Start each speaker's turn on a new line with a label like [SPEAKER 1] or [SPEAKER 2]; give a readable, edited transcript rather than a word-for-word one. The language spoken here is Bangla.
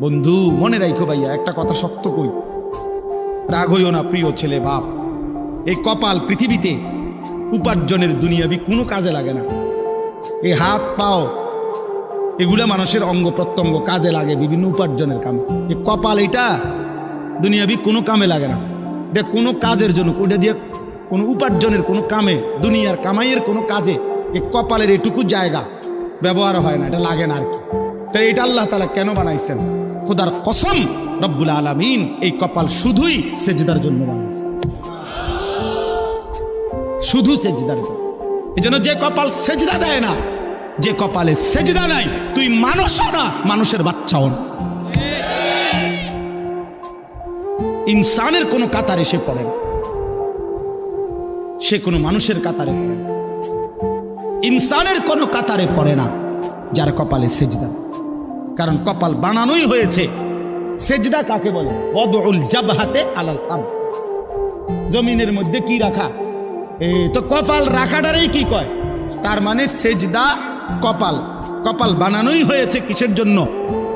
[SPEAKER 1] বন্ধু মনে রাখো ভাইয়া, একটা কথা শক্ত কই, রাগ হইও না প্রিয় ছেলে বাপ। এই কপাল পৃথিবীতে উপার্জনের দুনিয়াবি কোনো কাজে লাগে না। এই হাত পাও এগুলা মানুষের অঙ্গ প্রত্যঙ্গ কাজে লাগে বিভিন্ন উপার্জনের কামে। এই কপাল এটা দুনিয়াবি কোনো কামে লাগে না। দেখ কোনো কাজের জন্য ওটা দিয়ে কোনো উপার্জনের কোনো কামে, দুনিয়ার কামাইয়ের কোনো কাজে এই কপালের এটুকু জায়গা ব্যবহার হয় না, এটা লাগে না আর কি। তাই এটা আল্লাহ তাআলা কেন বানাইছেন? খোদার কসম রব্বুল আলামিন এই কপাল শুধুই সেজদার জন্য বানাইছেন, শুধু সেজদার জন্য। এই জন্য যে কপাল সেজদা দেয় না, যে কপালে সেজদা নাই, তুই মানুষও না, মানুষের বাচ্চাও না। ইনসানের কোনো কাতারে সে পড়ে না, সে কোনো মানুষের কাতারে পড়ে না। ইনসানের কোনো কাতারে পড়ে না যার কপালে সেজদা। কারণ কপাল বানানোই হয়েছে। সেজদা কাকে বলে? ওয়াদউল জাবহাতে আলাল আরদ, জমিনের মধ্যে কি রাখা, এই তো কপাল রাখাটারই কি কয়। তার মানে সেজদা কপাল, কপাল বানানোই হয়েছে কিসের জন্য?